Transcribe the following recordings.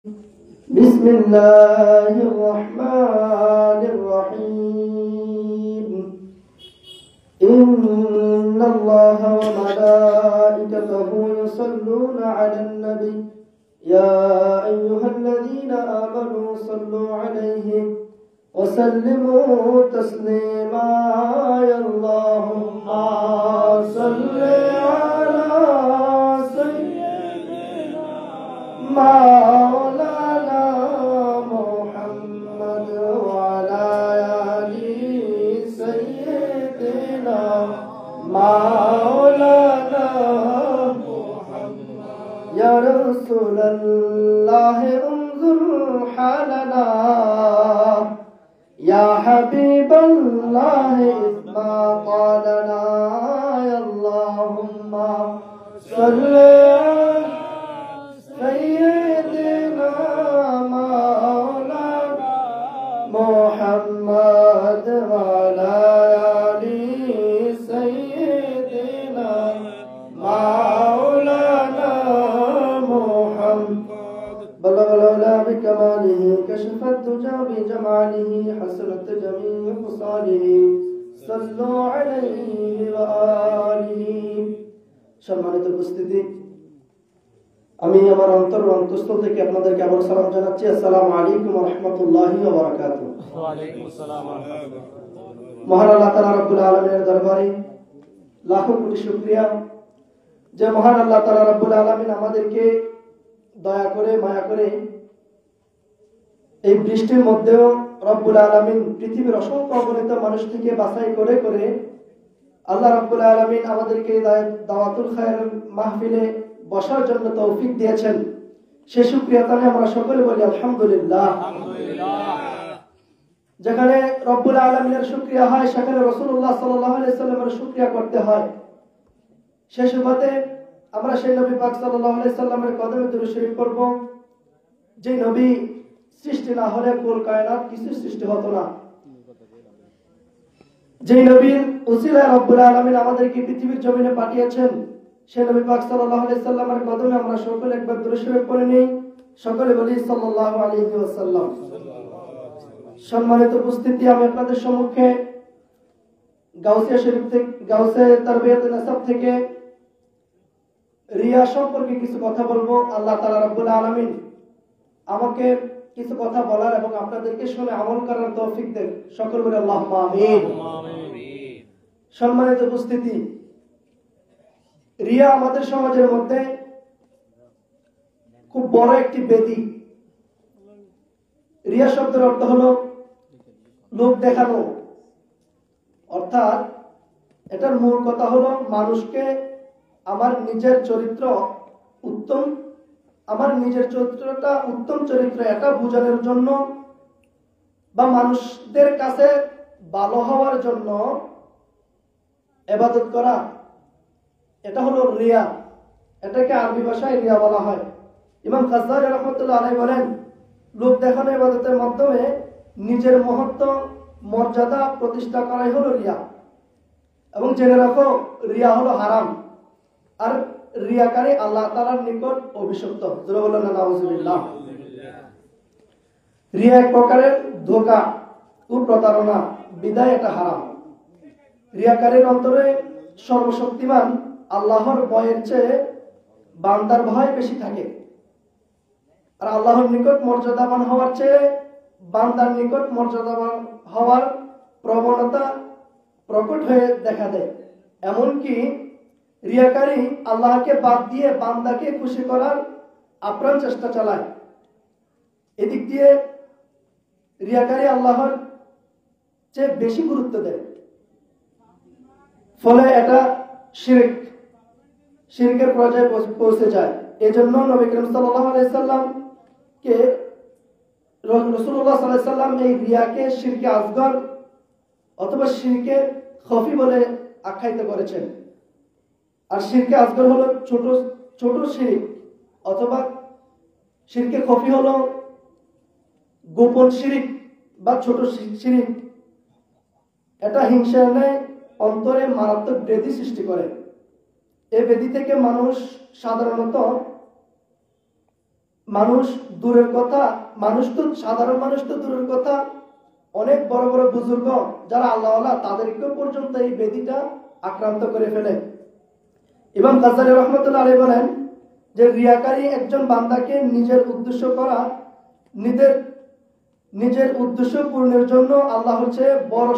بسم الله الرحمن الرحيم إن الله وملائكته يصلون على النبي يا أيها الذين آمنوا صلوا عليه وسلموا تسليما يا اللهم صل على سيدنا مولانا محمد وعلى آل سيدنا مولانا محمد يا رسول الله انظر حالنا يا حبيب الله ما قالنا يا اللهم صل على سيدنا مولانا محمد وعلى آل سيدنا مولانا محمد بلغ العلا بكماله كشف الدجى بجماله حسنت جميع خصاله صلوا عليه وآله সম্মানিত উপস্থিতি আমি আমার অন্তঃস্থল থেকে আপনাদেরকে আবার সালাম জানাচ্ছি। আসসালামু আলাইকুম ওয়া রাহমাতুল্লাহি ওয়া বারাকাতুহু। ওয়া আলাইকুম আসসালাম ওয়া রাহমাতুল্লাহ। মহান আল্লাহ তাআলা রব্বুল আলামিনের দরবারে লাখো কোটি শুকরিয়া যে মহান আল্লাহ তাআলা রব্বুল আলামিন আমাদেরকে দয়া করে মায়া করে এই বৃষ্টির মধ্যেও রব্বুল আলামিন পৃথিবীর অসংখ্য অগণিত মানুষ থেকে বাছাই করে করে আল্লাহ রব্বুল আলামিন আমাদেরকে দাওয়াতুল খায়র মাহফিলে বসার জন্য তৌফিক দিয়েছেন। সে শুকরিয়া তাহলে আমরা সকলে বলি আলহামদুলিল্লাহ। যেখানে রব্বুল আলামিনের শুকরিয়া হয় সেখানে রাসূলুল্লাহ সাল্লাল্লাহু আলাইহি সাল্লামের শুকরিয়া করতে হয়। সেই সুবাদে আমরা সেই নবী পাক সাল্লাল্লাহু আলাইহি সাল্লামের কদমে দুরূদ শরীফ পড়ব, যে নবী সৃষ্টি না হলে কুল কায়নাত কিছু সৃষ্টি হতো না। যে নবীর উসিলায় রব্বুল আলামিন আমাদেরকে পৃথিবীর জমিনে পাঠিয়েছেন সেই নবী পাক সাল্লাল্লাহু আলাইহি সাল্লামের কদমে আমরা সকলে একবার দুরূদ শরীফ পড়ে নেই। সকলে বলি সাল্লাল্লাহু আলাইহি ওয়াসাল্লাম। সম্মানিত উপস্থিতি, আমি আপনাদের সম্মুখে গাউসিয়া শরীফ থেকে গাউসে তারবিয়াত নাসাব থেকে রিয়া সম্পর্কে কিছু কথা বলবো। আল্লাহ তাআলা রব্বুল আলামিন আমাকে কিছু কথা বলার এবং আপনাদেরকে শুনে আমল করার তৌফিক দেন। সকলে বলি আল্লাহুম্মা আমিন। সম্মানিত উপস্থিতি, রিয়া আমাদের সমাজের মধ্যে খুব বড় একটি ব্যাধি। রিয়া শব্দের অর্থ হলো লোক দেখানো, অর্থাৎ এটার মূল কথা হলো মানুষকে আমার নিজের চরিত্রটা উত্তম চরিত্র এটা বোঝানোর জন্য বা মানুষদের কাছে ভালো হওয়ার জন্য ইবাদত করা, এটা হলো রিয়া। এটাকে আরবি ভাষায় রিয়া বলা হয়। ইমাম গাজ্জালী রাহমাতুল্লাহ আলাইহি বলেন, লোক দেখানো ইবাদতের মাধ্যমে নিজের মহত্ব মর্যাদা প্রতিষ্ঠা করাই হলো রিয়া। এবং জেনে রাখো, রিয়া হলো হারাম, আর রিয়াকারী আল্লাহ তাআলার নিকট অভিশপ্ত। যারা বলেন না নাউজুবিল্লাহ। রিয়া এক প্রকারের ধোঁকা ও প্রতারণা, বিদায় এটা হারাম। রিয়াকারীর অন্তরে সর্বশক্তিমান আল্লাহর ভয়ের চেয়ে বান্দার ভয় বেশি থাকে, আর আল্লাহর নিকট মর্যাদাবান হওয়ার চেয়ে বান্দার নিকট মর্যাদাবান হওয়ার প্রবণতা প্রকট হয়ে দেখা দেয়। এমনকি রিয়াকারী আল্লাহকে বাদ দিয়ে বান্দাকে খুশি করার আপ্রাণ চেষ্টা চালায়। এদিক দিয়ে রিয়াকারী আল্লাহর চেয়ে বেশি গুরুত্ব দেয়, ফলে এটা শিরকের পর্যায়ে পৌঁছে যায়। এজন্য নবী করিম সাল্লাল্লাহু আলাইহি সাল্লামকে রাসূলুল্লাহ সাল্লাল্লাহু আলাইহি সাল্লাম এই রিয়াকে শিরকে আসগর অথবা শিরকে খফি বলে আখ্যায়িত করেছেন। আর শিরকে আসগর হলো ছোট শিরক, অথবা শিরকে খফি হলো গোপন শিরক বা ছোট শিরক। এটা হিংসা নেয়, অন্তরে মারাত্মক ব্যাধি সৃষ্টি করে। এই ব্যাধি থেকে মানুষ সাধারণত মানুষ দূরের কথা, মানুষ তো সাধারণ মানুষ তো দূরের কথা, অনেক বড় বড় বুজুর্গ যারা আল্লাহওয়ালা তাদেরকেও পর্যন্ত এই ব্যাধিটা আক্রান্ত করে ফেলে। ইমাম গাজ্জালী রহমতুল্লাহ আলাইহি বলেন যে রিয়াকারী একজন বান্দাকে নিজের উদ্দেশ্য করা, নিজের উদ্দেশ্য পূরণের জন্য আল্লাহ হচ্ছে বড়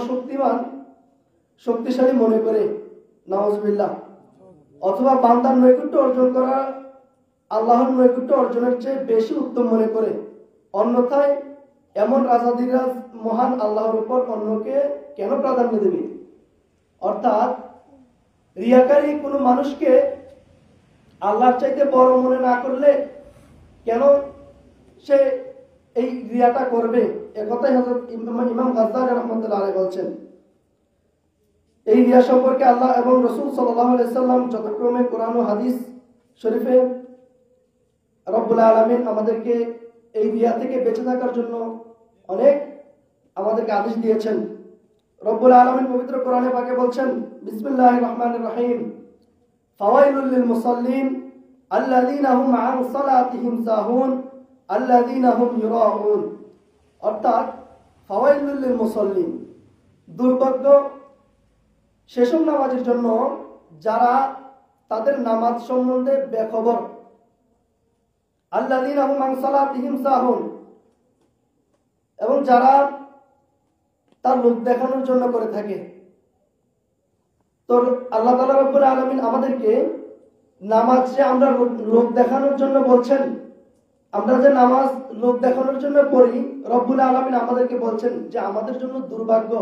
শক্তিশালী মনে করে, নাউজুবিল্লাহ, অথবা বান্দার নৈকট্য অর্জন করা আল্লাহর নৈকট্য অর্জনের চেয়ে বেশি উত্তম মনে করে। অন্যথায় এমন রাজাদিরাজ মহান আল্লাহর উপর অন্যকে কেন প্রাধান্য দেবে? অর্থাৎ রিয়াকারী কোনো মানুষকে আল্লাহর চাইতে বড় মনে না করলে কেন সে এই রিয়াটা করবে? একথাই হযরত ইমাম গাজ্জালী রাহমাতুল্লাহ আলাইহি বলছেন। এই রিয়া সম্পর্কে আল্লাহ এবং রাসূল সাল্লাল্লাহু আলাইহি সাল্লাম যথাক্রমে কোরআন ও হাদিস শরীফে রব্বুল আলামিন আমাদেরকে এই রিয়া থেকে বেঁচে থাকার জন্য অনেক আমাদেরকে আদেশ দিয়েছেন। রব্বুল আলামিন পবিত্র কোরআনে পাকে বলছেন, বিসমিল্লাহির রহমানির রহিম, ফাওয়াইলুল লিল মুসাল্লিন আল্লাযীনা হুম আন সালাতিহিম সাহুন আল্লাযীনা হুম ইউরাউন। অর্থাৎ ফাওয়াইলুল লিল মুসাল্লিন, দুর্ভাগ্য সেসব নামাজের জন্য যারা তাদের নামাজ সম্বন্ধে বেখবর, আল্লাযীনা হুম আন সালাতিহিম সাহুন, এবং যারা তার লোক দেখানোর জন্য করে থাকে। তো আল্লাহ তাআলা রব্বুল আলামিন আমাদেরকে নামাজ যে আমরা লোক দেখানোর জন্য বলছেন, আমরা যে নামাজ লোক দেখানোর জন্য পড়ি, রব্বুল আলামিন আমাদেরকে বলছেন যে আমাদের জন্য দুর্ভাগ্য,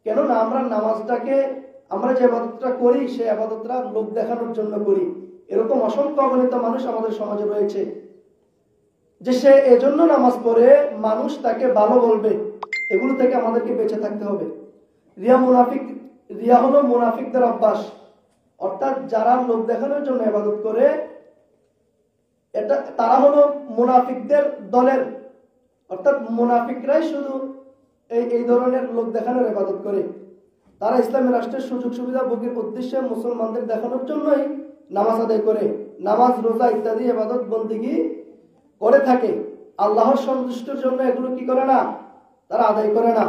কেননা আমরা নামাজটাকে, আমরা যে ইবাদতটা করি সেই ইবাদতটা লোক দেখানোর জন্য করি। এরকম অসংখ্য অগণিত মানুষ আমাদের সমাজে রয়েছে যে সে এজন্য নামাজ পড়ে মানুষ তাকে ভালো বলবে। এগুলো থেকে আমাদেরকে বেঁচে থাকতে হবে। রিয়া হলো মুনাফিকদের অভ্যাস, অর্থাৎ যারা লোক দেখানোর জন্য ইবাদত করে, এটা তারা হলো মুনাফিকদের দলের, অর্থাৎ মুনাফিকরাই শুধু এই ধরনের লোক দেখানোর ইবাদত করে। তারা ইসলামী রাষ্ট্রের সুযোগ সুবিধা ভোগের উদ্দেশ্যে মুসলমানদের দেখানোর জন্যই নামাজ আদায় করে, নামাজ রোজা ইত্যাদি ইবাদত বন্দেগী করে থাকে। আল্লাহর সন্তুষ্টির জন্য এগুলো কি করে না, তারা আদায় করে না।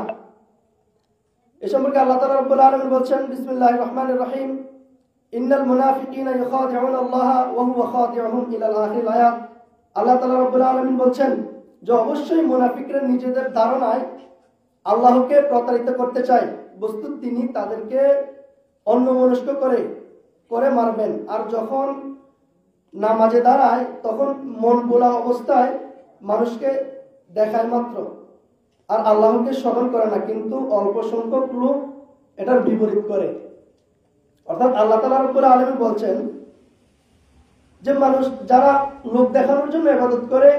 এ সম্পর্কে আল্লাহ তাআলা রব্বুল আলামিন বলছেন, বিসমিল্লাহির রহমানির রহিম, ইন্নাল মুনাফিকিনা ইউখাদিউনা আল্লাহ ওয়া হুয়া খাদিউহুম ইলাল আখির আয়াত। আল্লাহ তাআলা রব্বুল আলামিন বলছেন যে অবশ্যই মুনাফিকরা নিজেদের ধারণায় আল্লাহকে প্রতারিত করতে চায়, বস্তুত তিনি তাদেরকে অন্যমনস্ক করে মারবেন। আর যখন নামাজে দাঁড়ায় তখন মন ভোলা অবস্থায় মানুষকে দেখায় মাত্র, আর আল্লাহকে স্মরণ করে না। কিন্তু অল্প সংখ্যক লোক এটার বিপরীত করে। অর্থাৎ আল্লাহ তাআলা রব্বুল আলামিন বলছেন যে মানুষ যারা লোক দেখানোর জন্য ইবাদত করে,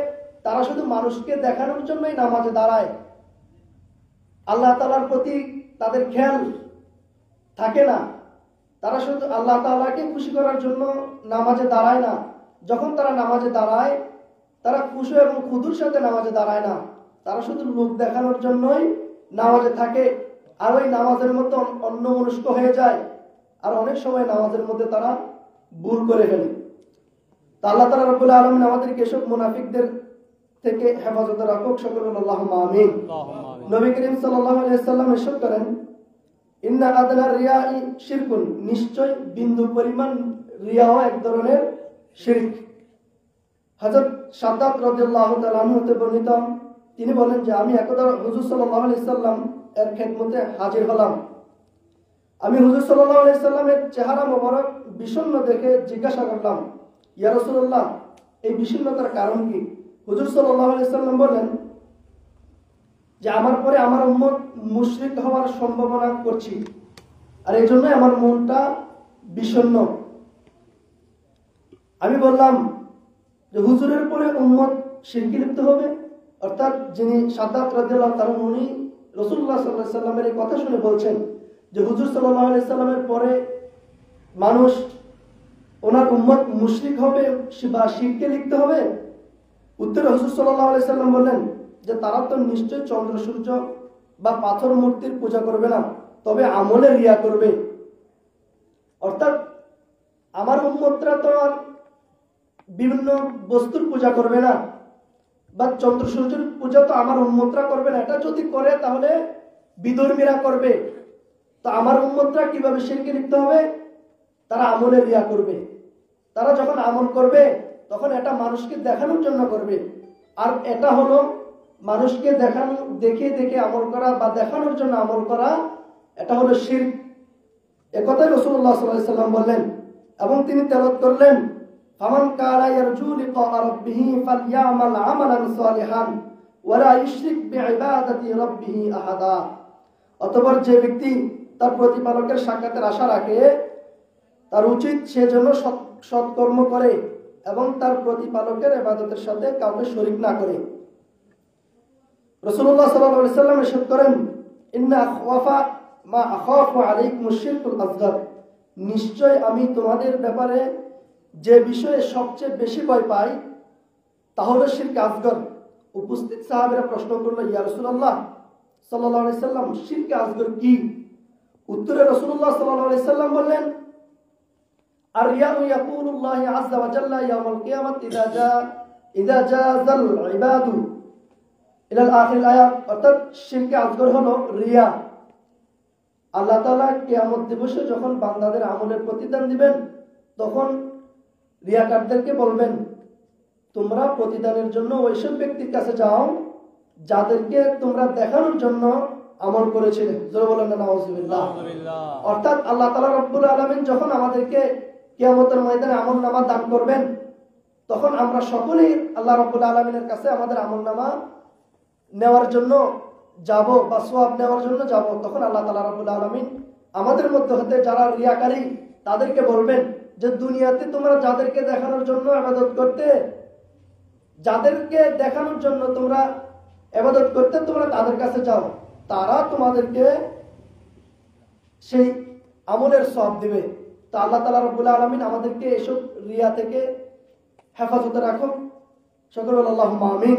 তারা শুধু মানুষকে দেখানোর জন্যই নামাজে দাঁড়ায়, আল্লাহ তাআলার প্রতি তাদের খেয়াল থাকে না। তারা শুধু আল্লাহ তাআলাকে খুশি করার জন্য নামাজে দাঁড়ায় না। যখন তারা নামাজে দাঁড়ায়, তারা খুশি এবং খুদুর সাথে নামাজে দাঁড়ায় না, তারা শুধু লোক দেখানোর জন্যই নামাজে থাকে। আর ওই নামাজের মধ্যে অন্যমনস্ক হয়ে যায়, আর অনেক সময় নামাজের মধ্যে তারা ভুল করে ফেলে। তা আল্লাহ তাআলা রব্বুল আলামিন আমাদেরকে এসব মুনাফিকদের থেকে হেফাজতে রাখুক, সকলে আল্লাহুম্মা আমিন। নবী করিম সাল্লাল্লাহু আলাইহি ওয়াসাল্লাম ইরশাদ করেন, ইন্না আদনা রিয়াই শিরকুন, নিশ্চয় বিন্দু পরিমাণ রিয়াও এক ধরনের শিরক। হযরত শাদ্দাদ রাদিয়াল্লাহু তাআলা আনহু হতে বর্ণিত, তিনি বলেন যে আমি একদা হুজুর সাল্লাল্লাহু আলাইহি সাল্লাম এর খেদমতে হাজির হলাম। আমি হুজুর সাল্লাল্লাহু আলাইহি সাল্লামের চেহারা মোবারক বিষণ্ণ দেখে জিজ্ঞাসা করলাম, ইয়া রাসূলুল্লাহ, এই বিষণ্ণতার কারণ কি? হুজুর সাল্লাল্লাহু আলাইহি সাল্লাম বলেন যে আমার পরে আমার উম্মত মুশরিক হওয়ার সম্ভাবনা করছি, আর এই জন্য আমার মনটা বিষণ্ণ। আমি বললাম যে হুজুরের পরে উম্মত শিরকে লিপ্ত হবে? অর্থাৎ যিনি শাদ্দাদ রাদিয়াল্লাহু তাআলা উনি রাসূলুল্লাহ সাল্লাল্লাহু আলাইহি সাল্লামের এই কথা শুনে বলছেন যে হুজুর সাল্লাল্লাহু আলাইহি সাল্লামের পরে মানুষ, ওনার উম্মত মুশরিক হবে বা শিরকে লিপ্ত হবে? উত্তরে হুজুর সাল্লাল্লাহু আলাইহি সাল্লাম বললেন যে তারা তো নিশ্চয় চন্দ্র সূর্য বা পাথর মূর্তির পূজা করবে না, তবে আমলে রিয়া করবে। অর্থাৎ আমার উম্মতরা তো আর বিভিন্ন বস্তুর পূজা করবে না, বা চন্দ্র সূর্যের পূজা তো আমার উম্মতরা করবে না, এটা যদি করে তাহলে বিধর্মীরা করবে। তো আমার উম্মতরা কিভাবে শিরকে লিপ্ত হবে? তারা আমলে রিয়া করবে। তারা যখন আমল করবে তখন এটা মানুষকে দেখানোর জন্য করবে। আর এটা হলো মানুষকে দেখানো, দেখে দেখে আমল করা বা দেখানোর জন্য আমল করা, এটা হলো শিরক। একথাই রাসূলুল্লাহ সাল্লাল্লাহু আলাইহি ওয়াসাল্লাম বললেন এবং তিনি তেলাওয়াত করলেন, ফামান কানা ইয়ারজু লিকা রাব্বিহি ফালইয়ামাল আমালান সালিহান ওয়া লা ইউশরিক বিইবাদাতি রাব্বিহি আহাদা। অতঃপর যে ব্যক্তি তার প্রতিপালকের সাক্ষাতের আশা রাখে, তার উচিত সে যেন সৎকর্ম করে এবং তার প্রতিপালকের ইবাদতের সাথে কাউকে শরীক না করে। রাসূলুল্লাহ সাল্লাল্লাহু আলাইহি ওয়াসাল্লাম ইরশাদ করেন, ইন্না আখওয়াফা মা আখাফু আলাইকুম শিরকুল আসগর। নিশ্চয় আমি তোমাদের ব্যাপারে যে বিষয়ে সবচেয়ে বেশি ভয় পাই তা হলো শিরক আসগর। উপস্থিত সাহাবীরা প্রশ্ন করল, ইয়া রাসূলুল্লাহ সাল্লাল্লাহু আলাইহি ওয়াসাল্লাম, শিরক আসগর কি? উত্তরে রাসূলুল্লাহ সাল্লাল্লাহু আলাইহি ওয়াসাল্লাম বললেন, আর রিয়াউ ইয়াকুলুল্লাহ আযজা ওয়া জাল্লা ইয়াউমাল কিয়ামাত ইযা জাযাল ইবাদু ইলাল আখির আয়াত। অর্থাৎ শিরক আসগর হলো রিয়া। আল্লাহ তাআলা কিয়ামত দিবসে যখন বান্দাদের আমলের প্রতিদান দিবেন তখন রিয়াকারদেরকে বলবেন, তোমরা প্রতিদানের জন্য ওইসব ব্যক্তির কাছে যাও যাদেরকে তোমরা দেখানোর জন্য আমল করেছিলে। জোরে বলেন না নাউজুবিল্লাহ। অর্থাৎ আল্লাহ তাআলা রব্বুল আলামিন যখন আমাদেরকে কিয়ামতের ময়দানে আমলনামা দান করবেন তখন আমরা সকলেই আল্লাহ রব্বুল আলামিনের কাছে আমাদের আমলনামা নেওয়ার জন্য যাব বা সওয়াব নেওয়ার জন্য যাব। তখন আল্লাহ তাআলা রব্বুল আলামিন আমাদের মধ্যে হতে যারা রিয়াকারী তাদেরকে বলবেন যে দুনিয়াতে তোমরা যাদেরকে দেখানোর জন্য ইবাদত করতে, যাদেরকে দেখানোর জন্য তোমরা ইবাদত করতে তোমরা তাদের কাছে যাও, তারা তোমাদেরকে সেই আমলের সওয়াব দিবে। তো আল্লাহ তাআলা রব্বুল আলামিন আমাদেরকে এসব রিয়া থেকে হেফাজতে রাখুন। সকলে বলেন আল্লাহুম্মা আমিন।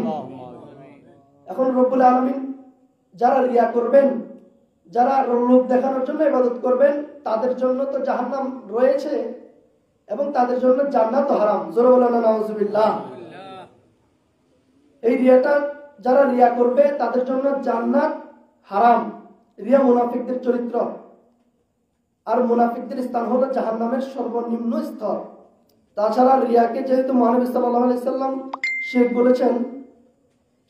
এখন রব্বুল আলামিন যারা রিয়া করবেন, যারা লোক দেখানোর জন্য ইবাদত করবেন, তাদের জন্য তো জাহান্নাম রয়েছে এবং তাদের জন্য জান্নাত হারাম। জোরে বলেন না নাউজুবিল্লাহ। এই রিয়াটা যারা রিয়া করবে তাদের জন্য জান্নাত হারাম। রিয়া মুনাফিকদের চরিত্র, আর মুনাফিকদের স্থান হলো জাহান্নামের সর্বনিম্ন স্তর। তাছাড়া রিয়াকে যেহেতু মহানবী সাল্লাল্লাহু আলাইহি সাল্লাম শিরক বলেছেন,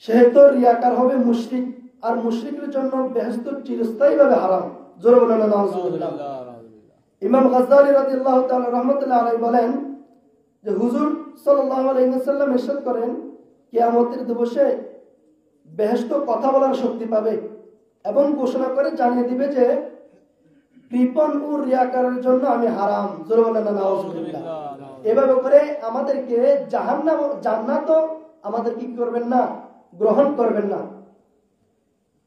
সেহেতু রিয়াকার হবে মুশরিক, আর মুশরিকের জন্য বেহেশত চিরস্থায়ীভাবে হারাম। জোরে বলেন না নাউজুবিল্লাহ। ইমাম গাজ্জালী রাদিয়াল্লাহু তাআলা রাহমাতুল্লাহ আলাইহি বলেন যে হুজুর সাল্লাল্লাহু আলাইহি ওয়াসাল্লাম ইরশাদ করেন, কিয়ামতের দিবসে বেহেশত কথা বলার শক্তি পাবে এবং ঘোষণা করে জানিয়ে দিবে যে কৃপণ ও রিয়াকারের জন্য আমি হারাম। জোরে বলেন না নাউজুবিল্লাহ। এভাবে করে আমাদেরকে জাহান্নাম জান্নাত আমাদের কি করবেন না, গ্রহণ করবেন না।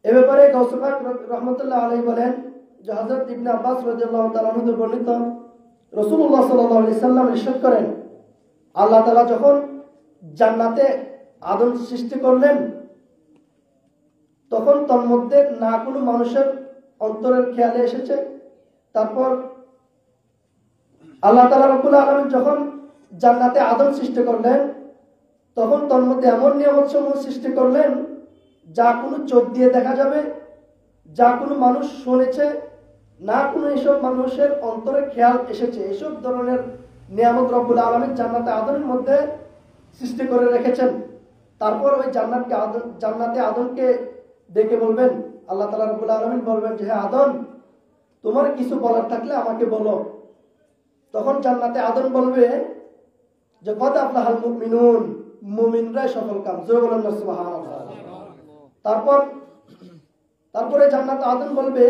এ ব্যাপারে গাউসুল পাক রাহমাতুল্লাহ আলাইহি বলেন যে হযরত ইবনে আব্বাস রাদিয়াল্লাহু তাআলা আনহু বর্ণিত রাসূলুল্লাহ সাল্লাল্লাহু আলাইহি সাল্লাম ইরশাদ করেন, আল্লাহ তাআলা যখন জান্নাতে আদম সৃষ্টি করলেন তখন তন্মধ্যে না কোনো মানুষের অন্তরের খেয়ালে এসেছে। তারপর আল্লাহ তাআলা রব্বুল আলামিন যখন জান্নাতে আদম সৃষ্টি করলেন তখন তন্মধ্যে এমন নিয়ামতসমূহ সৃষ্টি করলেন যা কোনো চোখ দিয়ে দেখা যাবে, যা কোনো মানুষ শুনেছে, না কোনো এসব মানুষের অন্তরে খেয়াল এসেছে। এসব ধরনের নিয়ামত রব্বুল আলামিন জান্নাতে আদমের মধ্যে সৃষ্টি করে রেখেছেন। তারপর ওই জান্নাতে আদমকে ডেকে বলবেন, আল্লাহ তাআলা রব্বুল আলামিন বলবেন যে হে আদম, তোমার কিছু বলার থাকলে আমাকে বলো। তখন জান্নাতে আদম বলবে যে কদ আফলাহাল মুমিনুন, মুমিনরাই সফল কাম। জোরে বলেন না সুবহানাল্লাহ। তারপরে জান্নাতে আদম বলবে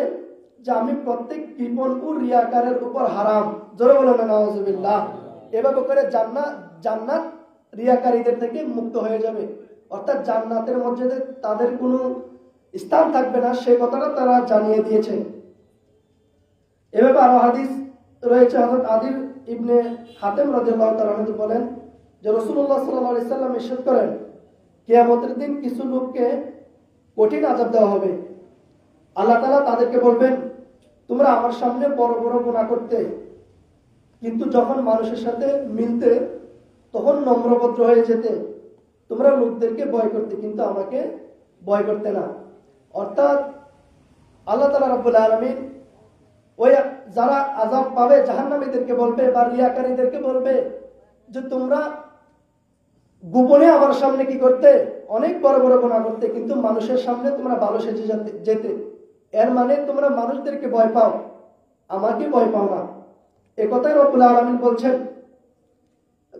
যে আমি প্রত্যেক কৃপণ ও রিয়াকারের উপর হারাম। জোরে বলেন না নাউজুবিল্লাহ। এভাবে করে জান্নাত রিয়াকারীদের থেকে মুক্ত হয়ে যাবে। অর্থাৎ জান্নাতের মধ্যে তাদের কোনো স্থান থাকবে না, সে কথাটা তারা জানিয়ে দিয়েছে। এভাবে আরো হাদিস রয়েছে। হযরত আদির ইবনে হাতেম রাদিয়াল্লাহু তাআলা আনহু বলেন যে রাসূলুল্লাহ সাল্লাল্লাহু আলাইহি সাল্লাম ইরশাদ করেন, কিয়ামতের দিন কিছু লোককে কঠিন আযাব দেওয়া হবে। আল্লাহ তাআলা তাদেরকে বলবেন, তোমরা আমার সামনে বড় বড় গুনাহ করতে, কিন্তু যখন মানুষের সাথে মিলতে তখন নম্রভদ্র হয়ে যেতে, তোমরা লোকদেরকে ভয় করতে, কিন্তু আমাকে ভয় করতে না। অর্থাৎ আল্লাহ তাআলা রাব্বুল আলামিন ওই যারা আযাব পাবে জাহান্নামীদেরকে বলবে বা রিয়াকারীদেরকে বলবে যে তোমরা গোপনে আমার সামনে কি করতে, অনেক বড় বড় গুনাহ করতে, কিন্তু মানুষের সামনে তোমরা ভালো সেজে যেতে। এর মানে তোমরা মানুষদেরকে ভয় পাও, আমাকে ভয় পাও না। এ কথাই রব্বুল আলামিন বলছেন,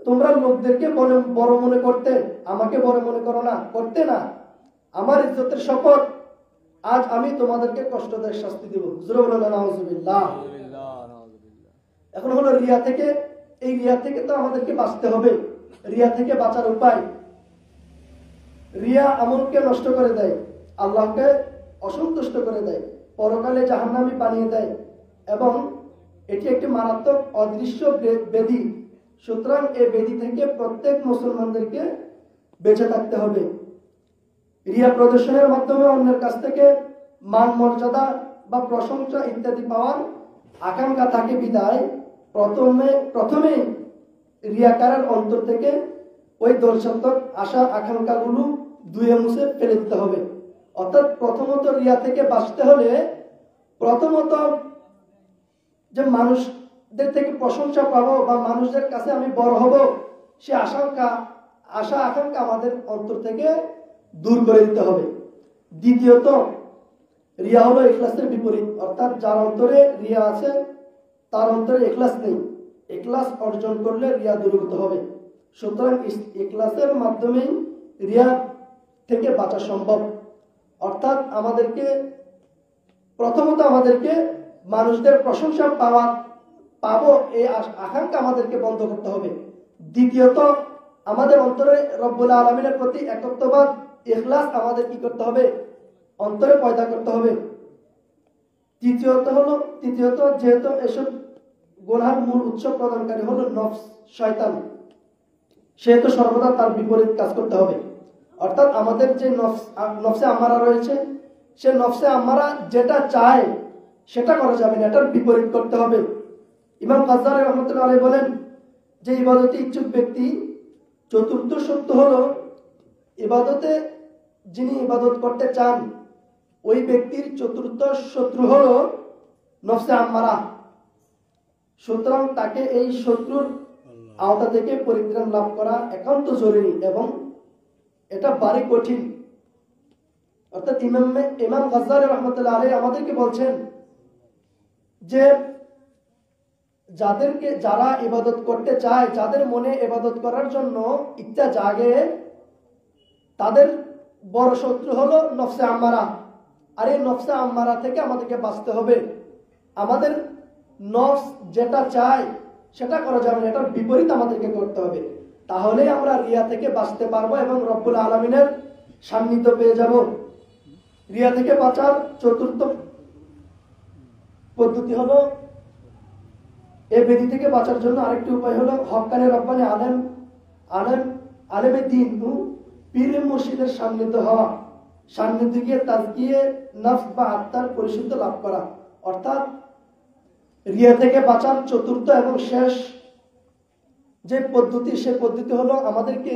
তোমরা লোকদেরকে বড় মনে করতে, আমাকে বড় মনে করো না, করতে না। আমার ইজ্জতের শপথ, আজ আমি তোমাদেরকে কষ্টদায়ক শাস্তি দেব। জোরে বলুন নাউজুবিল্লাহ। এখন হলো রিয়া থেকে, এই রিয়া থেকে তো আমাদেরকে বাঁচতে হবে। রিয়া থেকে বাঁচার উপায়, রিয়া আমলকে নষ্ট করে দেয়, আল্লাহকে অসন্তুষ্ট করে দেয়, পরকালে জাহান্নামী বানিয়ে দেয়, এবং এটি একটি মারাত্মক অদৃশ্য ব্যাধি। সুতরাং এই ব্যাধি থেকে প্রত্যেক মুসলমানদেরকে বেঁচে থাকতে হবে। রিয়া প্রদর্শনের মাধ্যমে অন্যের কাছ থেকে মান মর্যাদা বা প্রশংসা ইত্যাদি পাওয়ার আকাঙ্ক্ষা থাকে বিদায় প্রথমে রিয়াকারের অন্তর থেকে ওই দর্শক আশা আকাঙ্ক্ষাগুলো ধুয়ে মুছে ফেলে দিতে হবে। অর্থাৎ প্রথমত রিয়া থেকে বাঁচতে হলে প্রথমত যে মানুষদের থেকে প্রশংসা পাবো বা মানুষদের কাছে আমি বড় হব, সে আশা আকাঙ্ক্ষা আমাদের অন্তর থেকে দূর করে দিতে হবে। দ্বিতীয়ত রিয়া হলো ইখলাসের বিপরীত। অর্থাৎ যার অন্তরে রিয়া আছে তার অন্তরে ইখলাস নেই। ইখলাস অর্জন করলে রিয়া দূরীভূত হবে। সুতরাং ইখলাসের মাধ্যমেই রিয়া থেকে বাঁচা সম্ভব। অর্থাৎ প্রথমত আমাদেরকে মানুষদের প্রশংসা পাবো এই আকাঙ্ক্ষা আমাদেরকে বন্ধ করতে হবে। দ্বিতীয়ত আমাদের অন্তরে রব্বুল আলামিনের প্রতি একত্ববাদ, ইখলাস আমাদের কি করতে হবে, অন্তরে পয়দা করতে হবে। তৃতীয়ত যেহেতু এসব গুনাহের মূল উৎস প্রদানকারী হলো নফস, শয়তান, সেহেতু সর্বদা তার বিপরীত কাজ করতে হবে। অর্থাৎ আমাদের যে নফসে আম্মারা রয়েছে, সে নফসে আম্মারা যেটা চায় সেটা করা যাবে না, এটার বিপরীত করতে হবে। ইমাম গাজ্জালী রাহমাতুল্লাহ আলাইহি বলেন যে ইবাদতে ইচ্ছুক ব্যক্তি চতুর্থ সত্য হলো, ইবাদতে যিনি ইবাদত করতে চান ওই ব্যক্তির চতুর্থ শত্রু হলো নফসে আম্মারা। সুতরাং তাকে এই শত্রুর আওতা থেকে পরিত্রাণ লাভ করা একান্ত জরুরি এবং এটা ভারী কঠিন। অর্থাৎ ইমাম গাজ্জালী রাহমাতুল্লাহ আলাইহি আমাদেরকে বলছেন যে যারা ইবাদত করতে চায়, যাদের মনে ইবাদত করার জন্য ইচ্ছা জাগে, তাদের বড় শত্রু হলো নফসে আম্মারা। আর এই নফসে আম্মারা থেকে আমাদেরকে বাঁচতে হবে। আমাদের নফস যেটা চায় সেটা করা যাবে না, এটার বিপরীত আমাদেরকে করতে হবে। তাহলেই আমরা রিয়া থেকে বাঁচতে পারবো এবং রব্বুল আলামিনের সান্নিধ্য পেয়ে যাব। রিয়া থেকে বাঁচার চতুর্থ পদ্ধতি হলো, এই ব্যাধি থেকে বাঁচার জন্য আরেকটি উপায় হলো হক্কানি রব্বানি আলেমে দ্বীন পীর মুর্শিদের সান্নিধ্য হওয়া, সান্নিধ্য গিয়ে তাজকিয়ে নফস বা আত্মার পরিশুদ্ধ লাভ করা। অর্থাৎ রিয়া থেকে বাঁচার চতুর্থ এবং শেষ যে পদ্ধতি, সে পদ্ধতি হলো আমাদেরকে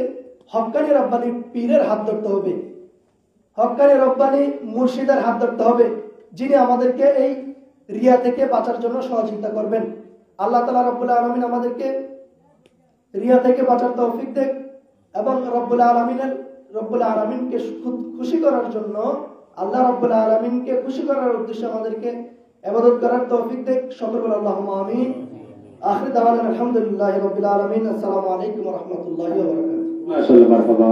হক্কানি রব্বানি পীরের হাত ধরতে হবে, হক্কানি রব্বানি মুর্শিদের হাত ধরতে হবে, যিনি আমাদেরকে এই রিয়া থেকে বাঁচার জন্য সহযোগিতা করবেন। আল্লাহ তাআলা রব্বুল আলামিন আমাদেরকে রিয়া থেকে বাঁচার তৌফিক দেন এবং রব্বুল আলামিনকে খুশি করার জন্য, আল্লাহ রব্বুল আলামিনকে খুশি করার উদ্দেশ্যে আমাদেরকে ইবাদত করার তৌফিক দেন। সকলে বলেন আল্লাহুম্মা আমিন। আখির দাওয়ানা আলহামদুলিল্লাহি রাব্বিল আলামিন। আসসালামু আলাইকুম ওয়া রাহমাতুল্লাহি ওয়া বারাকাতুহু। মাশাআল্লাহ, মারহাবা।